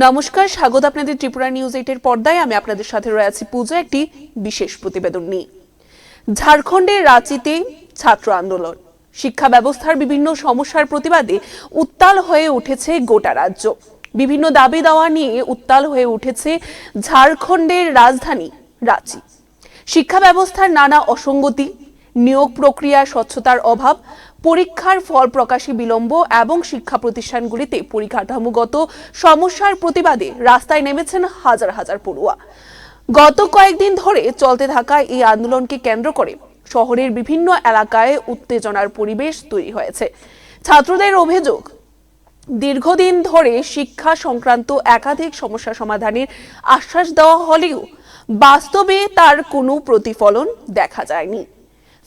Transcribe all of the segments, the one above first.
নমস্কার, স্বাগত আপনাদের ত্রিপুরা নিউজ 8 এর পর্দায়। আমি আপনাদের সাথে রয়েছি পূজা, একটি বিশেষ প্রতিবেদন নিয়ে। ঝাড়খণ্ডের রাঁচিতে ছাত্র আন্দোলন, শিক্ষা ব্যবস্থার বিভিন্ন সমস্যার প্রতিবাদে উত্তাল হয়ে উঠেছে গোটা রাজ্য। বিভিন্ন দাবি দাওয়া নিয়ে উত্তাল হয়ে উঠেছে ঝাড়খণ্ডের রাজধানী রাঁচি। শিক্ষা ব্যবস্থার নানা অসঙ্গতি, নিয়োগ প্রক্রিয়ার স্বচ্ছতার অভাব, পরীক্ষার ফল প্রকাশে বিলম্ব এবং শিক্ষা প্রতিষ্ঠানগুলিতে পরিকাঠামোগত সমস্যার প্রতিবাদে রাস্তায় নেমেছেন হাজার হাজার পড়ুয়া। গত কয়েকদিন ধরে চলতে থাকা এই আন্দোলনকে কেন্দ্র করে শহরের বিভিন্ন এলাকায় উত্তেজনার পরিবেশ তৈরি হয়েছে। ছাত্রদের অভিযোগ, দীর্ঘদিন ধরে শিক্ষা সংক্রান্ত একাধিক সমস্যা সমাধানের আশ্বাস দেওয়া হলেও বাস্তবে তার কোনো প্রতিফলন দেখা যায়নি।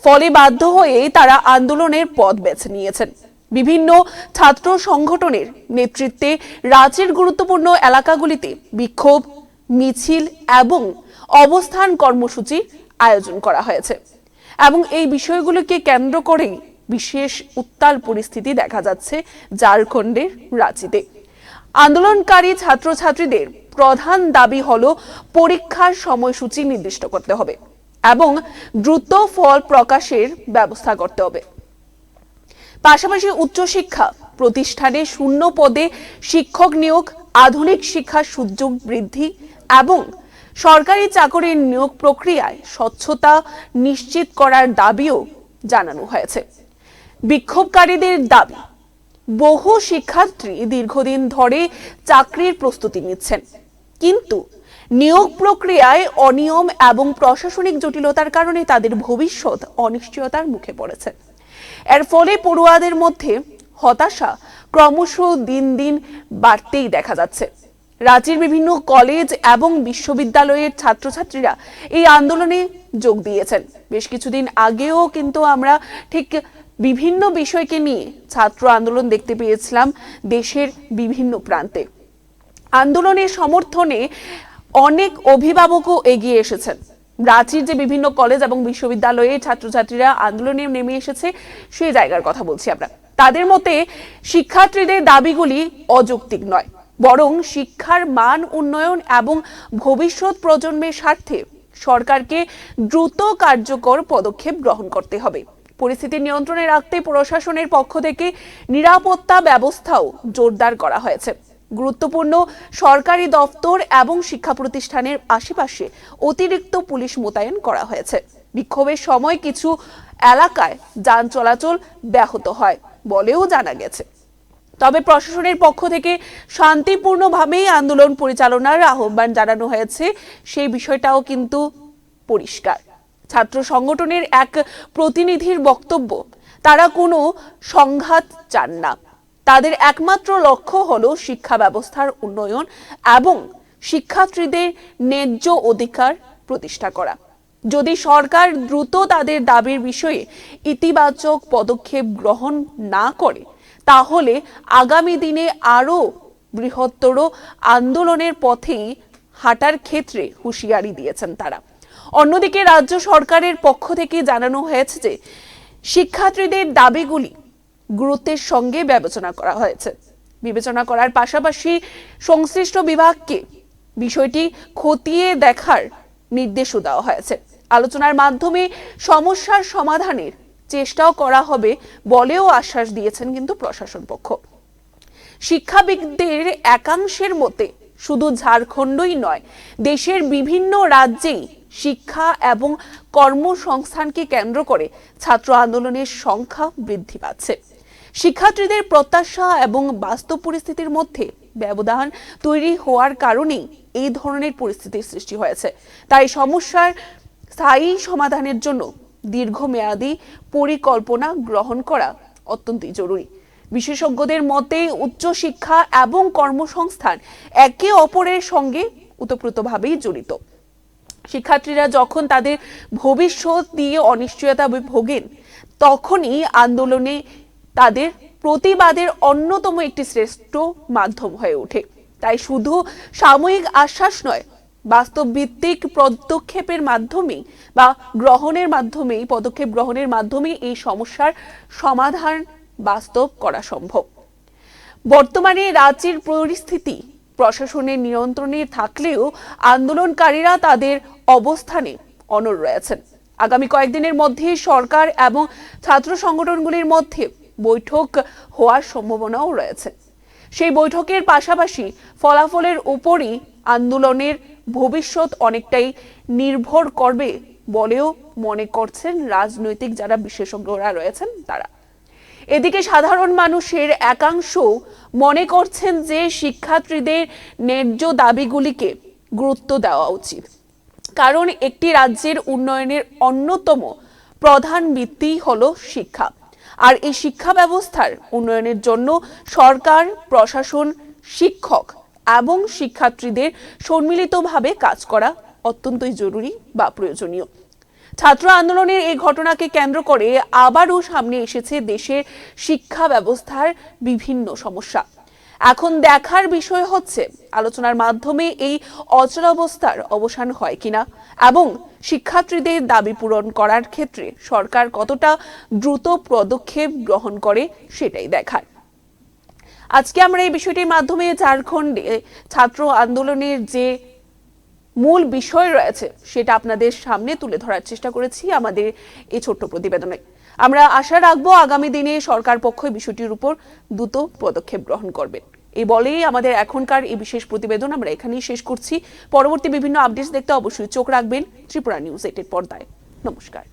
ফলে বাধ্য হয়ে তারা আন্দোলনের পথ বেছে নিয়েছেন। বিভিন্ন ছাত্র সংগঠনের নেতৃত্বে রাজ্যের গুরুত্বপূর্ণ এলাকাগুলিতে বিক্ষোভ, মিছিল এবং অবস্থান কর্মসূচির আয়োজন করা হয়েছে এবং এই বিষয়গুলোকে কেন্দ্র করেই বিশেষ উত্তাল পরিস্থিতি দেখা যাচ্ছে ঝাড়খণ্ডের রাঁচিতে। আন্দোলনকারী ছাত্রছাত্রীদের প্রধান দাবি হলো পরীক্ষার সময়সূচি নির্দিষ্ট করতে হবে এবং দ্রুত ফল প্রকাশের ব্যবস্থা করতে হবে। পাশাপাশি উচ্চশিক্ষা প্রতিষ্ঠানে শূন্য পদে শিক্ষক নিয়োগ, আধুনিক শিক্ষার সুযোগ বৃদ্ধি এবং সরকারি চাকরির নিয়োগ প্রক্রিয়ায় স্বচ্ছতা নিশ্চিত করার দাবিও জানানো হয়েছে। বিক্ষোভকারীদের দাবি, বহু শিক্ষার্থী দীর্ঘদিন ধরে চাকরির প্রস্তুতি নিচ্ছেন, কিন্তু নিয়োগ প্রক্রিয়ায় অনিয়ম এবং প্রশাসনিক জটিলতার কারণে তাদের ভবিষ্যৎ অনিশ্চয়তার মুখে পড়েছে। এর ফলে পড়ুয়াদের মধ্যে হতাশা ক্রমশ দিন দিন বাড়তেই দেখা যাচ্ছে। রাজ্যের বিভিন্ন কলেজ এবং বিশ্ববিদ্যালয়ের ছাত্রছাত্রীরা এই আন্দোলনে যোগ দিয়েছেন। বেশ কিছুদিন আগেও কিন্তু আমরা ঠিক বিভিন্ন বিষয়কে নিয়ে ছাত্র আন্দোলন দেখতে পেয়েছিলাম দেশের বিভিন্ন প্রান্তে। আন্দোলনের সমর্থনে অনেক অভিভাবকও এগিয়ে এসেছেন। রাঁচির যে বিভিন্ন কলেজ এবং বিশ্ববিদ্যালয়ে ছাত্রছাত্রীরা আন্দোলনে নেমে এসেছে, সেই জায়গার কথা বলছি আমরা। তাদের মতে শিক্ষার্থীদের দাবিগুলি অযৌক্তিক নয়, বরং শিক্ষার মান উন্নয়ন এবং ভবিষ্যৎ প্রজন্মের স্বার্থে সরকারকে দ্রুত কার্যকর পদক্ষেপ গ্রহণ করতে হবে। পরিস্থিতি নিয়ন্ত্রণে রাখতে প্রশাসনের পক্ষ থেকে নিরাপত্তা ব্যবস্থাও জোরদার করা হয়েছে। গুরুত্বপূর্ণ সরকারি দপ্তর এবং শিক্ষা প্রতিষ্ঠানের আশেপাশে অতিরিক্ত পুলিশ মোতায়েন করা হয়েছে। বিক্ষোভের সময় কিছু এলাকায় যান চলাচল ব্যাহত হয় বলেও জানা গেছে। তবে প্রশাসনের পক্ষ থেকে শান্তিপূর্ণভাবেই আন্দোলন পরিচালনার আহ্বান জানানো হয়েছে, সেই বিষয়টাও কিন্তু পরিষ্কার। ছাত্র সংগঠনের এক প্রতিনিধির বক্তব্য, তারা কোনো সংঘাত চান না। তাদের একমাত্র লক্ষ্য হলো শিক্ষা ব্যবস্থার উন্নয়ন এবং শিক্ষার্থীদের ন্যায্য অধিকার প্রতিষ্ঠা করা। যদি সরকার দ্রুত তাদের দাবির বিষয়ে ইতিবাচক পদক্ষেপ গ্রহণ না করে, তাহলে আগামী দিনে আরও বৃহত্তর আন্দোলনের পথেই হাঁটার ক্ষেত্রে হুঁশিয়ারি দিয়েছেন তারা। অন্যদিকে রাজ্য সরকারের পক্ষ থেকে জানানো হয়েছে যে শিক্ষার্থীদের দাবিগুলি গুরুত্বের সঙ্গে বিবেচনা করা হয়েছে। বিবেচনা করার পাশাপাশি সংশ্লিষ্ট বিভাগকে বিষয়টি খতিয়ে দেখার নির্দেশও দেওয়া হয়েছে। আলোচনার মাধ্যমে সমস্যার সমাধানের চেষ্টাও করা হবে বলেও আশ্বাস দিয়েছেন কিন্তু প্রশাসন পক্ষ। শিক্ষাবিদদের একাংশের মতে শুধু ঝাড়খণ্ডই নয়, দেশের বিভিন্ন রাজ্যেই শিক্ষা এবং কর্মসংস্থানকে কেন্দ্র করে ছাত্র আন্দোলনের সংখ্যা বৃদ্ধি পাচ্ছে। শিক্ষার্থীদের প্রত্যাশা এবং বাস্তব পরিস্থিতির মধ্যে ব্যবধান তৈরি হওয়ার কারণেই এই ধরনের পরিস্থিতির সৃষ্টি হয়েছে। তাই সমস্যার স্থায়ী সমাধানের জন্য দীর্ঘমেয়াদী পরিকল্পনা গ্রহণ করা অত্যন্তই জরুরি। বিশেষজ্ঞদের মতে উচ্চশিক্ষা এবং কর্মসংস্থান একে অপরের সঙ্গে ওতপ্রোতভাবেই জড়িত। শিক্ষার্থীরা যখন তাদের ভবিষ্যৎ নিয়ে অনিশ্চয়তা ভোগেন, তখনই আন্দোলনে তাদের প্রতিবাদের অন্যতম একটি শ্রেষ্ঠ মাধ্যম হয়ে ওঠে। তাই শুধু সাময়িক আশ্বাস নয়, বাস্তব ভিত্তিক পদক্ষেপের মাধ্যমে বা পদক্ষেপ গ্রহণের মাধ্যমে এই সমস্যার সমাধান বাস্তব করা সম্ভব। বর্তমানে রাজ্যের পরিস্থিতি প্রশাসনের নিয়ন্ত্রণে থাকলেও আন্দোলনকারীরা তাদের অবস্থানে অনড় রয়েছেন। আগামী কয়েকদিনের মধ্যে সরকার এবং ছাত্র সংগঠনগুলির মধ্যে বৈঠক হওয়ার সম্ভাবনাও রয়েছে। সেই বৈঠকের পাশাপাশি ফলাফলের উপরই আন্দোলনের ভবিষ্যৎ অনেকটাই নির্ভর করবে বলেও মনে করছেন রাজনৈতিক যারা বিশেষজ্ঞরা রয়েছেন তারা। এদিকে সাধারণ মানুষের একাংশ মনে করছেন যে শিক্ষার্থীদের ন্যায্য দাবিগুলিকে গুরুত্ব দেওয়া উচিত, কারণ একটি রাজ্যের উন্নয়নের অন্যতম প্রধান ভিত্তি হলো শিক্ষা। আর এই শিক্ষা ব্যবস্থার উন্নয়নের জন্য সরকার, প্রশাসন, শিক্ষক এবং শিক্ষার্থীদের সম্মিলিতভাবে কাজ করা অত্যন্তই জরুরি বা প্রয়োজনীয়। ছাত্র আন্দোলনের এই ঘটনাকে কেন্দ্র করে আবারও সামনে এসেছে দেশের শিক্ষা ব্যবস্থার বিভিন্ন সমস্যা। এখন দেখার বিষয় হচ্ছে আলোচনার মাধ্যমে এই অচলাবস্থার অবসান হয় কিনা এবং শিক্ষার্থীদের দাবি পূরণ করার ক্ষেত্রে সরকার কতটা দ্রুত পদক্ষেপ গ্রহণ করে সেটাই দেখার। আজকে আমরা এই বিষয়টির মাধ্যমে ঝাড়খণ্ডে ছাত্র আন্দোলনের যে মূল বিষয় রয়েছে সেটা আপনাদের সামনে তুলে ধরার চেষ্টা করেছি আমাদের এই ছোট্ট প্রতিবেদনে। আমরা আশা রাখবো আগামী দিনে সরকার পক্ষ বিষয়টির উপর দ্রুত পদক্ষেপ গ্রহণ করবে। এই বলেই আমাদের এখনকার এই বিশেষ প্রতিবেদন আমরা এখানেই শেষ করছি। পরবর্তী বিভিন্ন আপডেটস দেখতে অবশ্যই চোখ রাখবেন ত্রিপুরা নিউজ 8 এর পর্দায়। নমস্কার।